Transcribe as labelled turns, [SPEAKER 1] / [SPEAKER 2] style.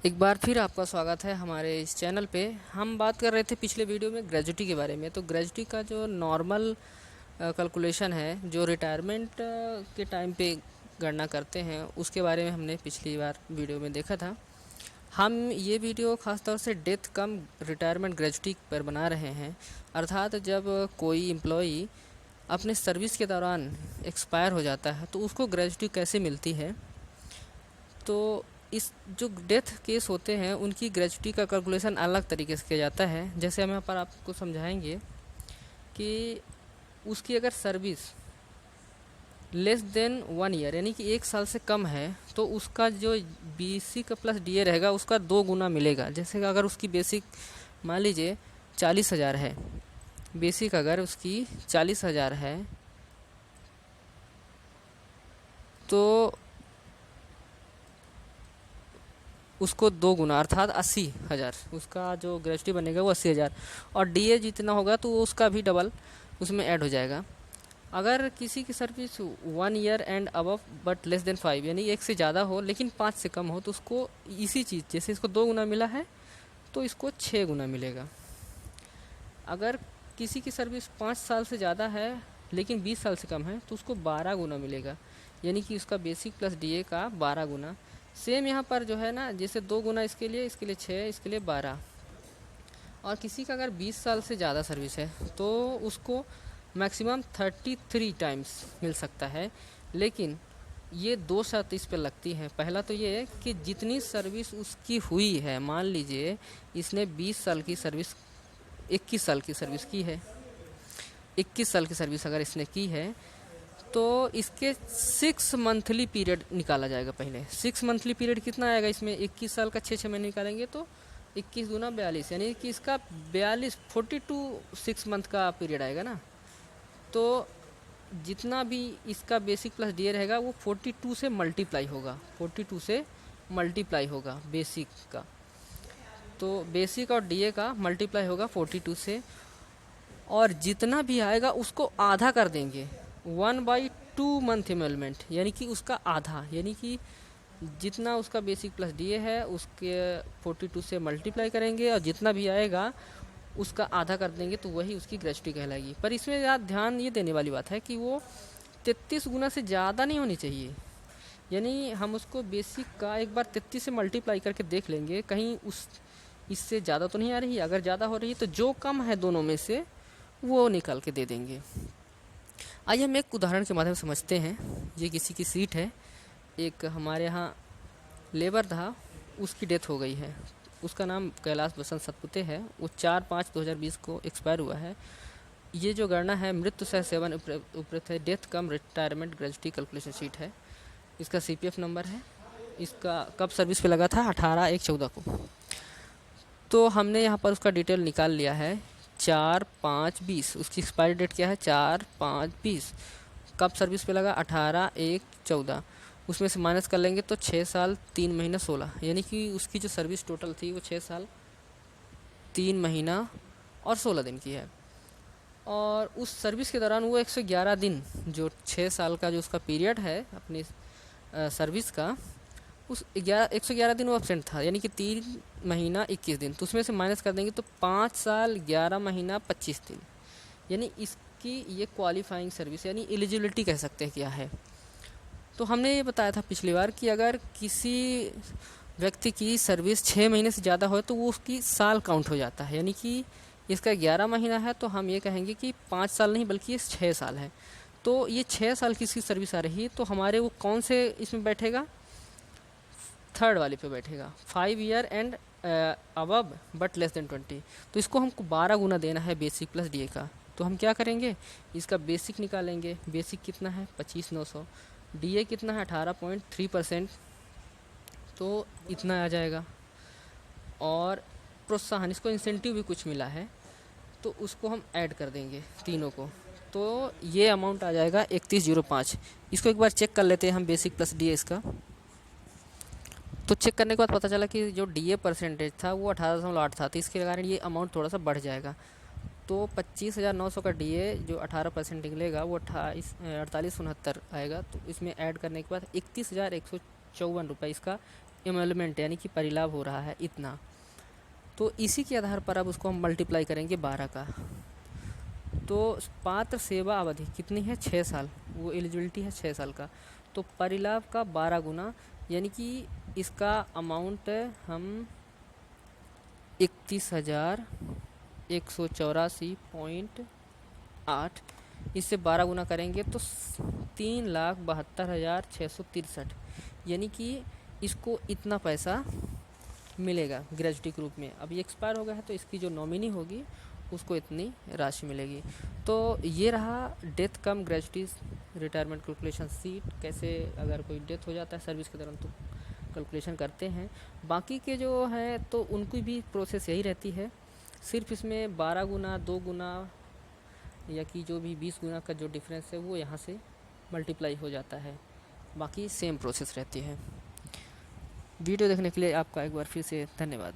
[SPEAKER 1] एक बार फिर आपका स्वागत है हमारे इस चैनल पे। हम बात कर रहे थे पिछले वीडियो में ग्रेजुटी के बारे में। तो ग्रेजुटी का जो नॉर्मल कैलकुलेशन है, जो रिटायरमेंट के टाइम पे गणना करते हैं, उसके बारे में हमने पिछली बार वीडियो में देखा था। हम ये वीडियो ख़ासतौर से डेथ कम रिटायरमेंट ग्रेजुटी पर बना रहे हैं। अर्थात जब कोई एम्प्लॉई अपने सर्विस के दौरान एक्सपायर हो जाता है तो उसको ग्रेजुटी कैसे मिलती है। तो इस जो डेथ केस होते हैं उनकी ग्रेजुटी का कैलकुलेशन अलग तरीके से किया जाता है। जैसे हम यहाँ पर आपको समझाएंगे कि उसकी अगर सर्विस लेस देन 1 ईयर यानी कि 1 साल से कम है तो उसका जो बेसिक प्लस डीए रहेगा उसका 2 गुना मिलेगा। जैसे कि अगर उसकी बेसिक मान लीजिए 40,000 है, बेसिक अगर उसकी 40,000 है तो उसको 2 गुना अर्थात 80,000 उसका जो ग्रेजुटी बनेगा वो 80,000, और डीए जितना होगा तो उसका भी डबल उसमें ऐड हो जाएगा। अगर किसी की service 1 year and above but less than 5 यानी 1 से ज़्यादा हो लेकिन 5 से कम हो तो उसको इसी चीज़ जैसे इसको 2 गुना मिला है तो इसको 6 गुना मिलेगा। अगर किसी की सर्विस 5 साल से ज़्यादा है लेकिन 20 साल से कम है तो उसको 12 गुना मिलेगा, यानी कि उसका बेसिक प्लस डीए का 12 गुना। सेम यहाँ पर जो है ना, जैसे 2 गुना इसके लिए 6, इसके लिए 12। और किसी का अगर 20 साल से ज़्यादा सर्विस है तो उसको मैक्सिमम 33 टाइम्स मिल सकता है। लेकिन ये 2 शर्त इस पर लगती हैं। पहला तो ये है कि जितनी सर्विस उसकी हुई है, मान लीजिए इसने 20 साल की सर्विस 21 साल की सर्विस की है, 21 साल की सर्विस अगर इसने की है तो इसके 6 मंथली पीरियड निकाला जाएगा। पहले 6 मंथली पीरियड कितना आएगा इसमें, 21 साल का 6 महीने निकालेंगे तो 21 दूना 42 यानी कि इसका 42 6 मंथ का पीरियड आएगा ना। तो जितना भी इसका बेसिक प्लस डीए रहेगा वो 42 से मल्टीप्लाई होगा, 42 से मल्टीप्लाई होगा बेसिक का। तो बेसिक और डीए का मल्टीप्लाई होगा 42 से, और जितना भी आएगा उसको आधा कर देंगे 1/2 मंथ एमोलमेंट, यानी कि उसका आधा, यानी कि जितना उसका बेसिक प्लस डीए है उसके 42 से मल्टीप्लाई करेंगे और जितना भी आएगा उसका आधा कर देंगे तो वही उसकी ग्रेजुटी कहलाएगी। पर इसमें याद ध्यान ये देने वाली बात है कि वो 33 गुना से ज़्यादा नहीं होनी चाहिए। यानी हम उसको बेसिक का एक बार 33 से मल्टीप्लाई करके देख लेंगे कहीं उस इससे ज़्यादा तो नहीं आ रही है। अगर ज़्यादा हो रही है तो जो कम है दोनों में से वो निकाल के दे देंगे। आइए हम एक उदाहरण के माध्यम से समझते हैं। ये किसी की सीट है, एक हमारे यहाँ लेबर था, उसकी डेथ हो गई है। उसका नाम कैलाश बसंत सतपुते है। वो 4/5/2020 को एक्सपायर हुआ है। ये जो गणना है मृत्यु सह सेवन उपयुक्त है, डेथ कम रिटायरमेंट ग्रेजुटी कैलकुलेशन शीट है। इसका सीपीएफ नंबर है। इसका कब सर्विस पे लगा था, 18/1/14 को। तो हमने यहाँ पर उसका डिटेल निकाल लिया है। 4/5/20 उसकी एक्सपायरी डेट क्या है, 4/5/20। कब सर्विस पे लगा, 18/1/14। उसमें से माइनस कर लेंगे तो 6 साल 3 महीना 16, यानी कि उसकी जो सर्विस टोटल थी वो 6 साल 3 महीना और 16 दिन की है। और उस सर्विस के दौरान वो 111 दिन, जो 6 साल का जो उसका पीरियड है अपनी सर्विस का, उस 111 दिन वो एब्सेंट था, यानी कि 3 महीना 21 दिन। तो उसमें से माइनस कर देंगे तो 5 साल 11 महीना 25 दिन, यानी इसकी ये क्वालिफाइंग सर्विस यानी एलिजिबिलिटी कह सकते हैं क्या है। तो हमने ये बताया था पिछली बार कि अगर किसी व्यक्ति की सर्विस 6 महीने से ज़्यादा हो तो वो उसकी साल काउंट हो जाता है। यानी कि इसका 11 महीना है तो हम ये कहेंगे कि 5 साल नहीं बल्कि ये 6 साल है। तो ये 6 साल की इसकी सर्विस आ रही है तो हमारे वो कौन से इसमें बैठेगा, थर्ड वाले पे बैठेगा, 5 year and above but less than 20। तो इसको हमको 12 गुना देना है बेसिक प्लस डीए का। तो हम क्या करेंगे, इसका बेसिक निकालेंगे। बेसिक कितना है, 25,900। डीए कितना है, 18.3%, तो इतना आ जाएगा। और प्रोत्साहन, इसको इंसेंटिव भी कुछ मिला है तो उसको हम ऐड कर देंगे तीनों को, तो ये अमाउंट आ जाएगा 3105। इसको एक बार चेक कर लेते हैं हम, बेसिक प्लस डीए इसका। तो चेक करने के बाद पता चला कि जो डीए परसेंटेज था वो 18.8 था, तो इसके कारण ये अमाउंट थोड़ा सा बढ़ जाएगा। तो 25,900 का डीए जो 18% निकलेगा वो 4869 आएगा। तो इसमें ऐड करने के बाद 31,154 रुपये इसका एमोलमेंट यानी कि परिलाभ हो रहा है इतना, तो इसी के आधार पर अब उसको हम मल्टीप्लाई करेंगे 12 का। तो पात्र सेवा अवधि कितनी है, 6 साल, वो एलिजिबिलिटी है 6 साल का। तो परिलाभ का 12 गुना, यानी कि इसका अमाउंट हम 31,184.8, इससे 12 गुना करेंगे तो 3,72,663, यानी कि इसको इतना पैसा मिलेगा ग्रेजुटी के रूप में। अब ये एक्सपायर हो गया है तो इसकी जो नॉमिनी होगी उसको इतनी राशि मिलेगी। तो ये रहा डेथ कम ग्रेजुटी रिटायरमेंट कैलकुलेशन सीट, कैसे अगर कोई डेथ हो जाता है सर्विस के दौरान तो कैलकुलेशन करते हैं। बाकी के जो हैं तो उनकी भी प्रोसेस यही रहती है, सिर्फ इसमें 12 गुना 2 गुना या कि जो भी 20 गुना का जो डिफरेंस है वो यहाँ से मल्टीप्लाई हो जाता है, बाकी सेम प्रोसेस रहती है। वीडियो देखने के लिए आपका एक बार फिर से धन्यवाद।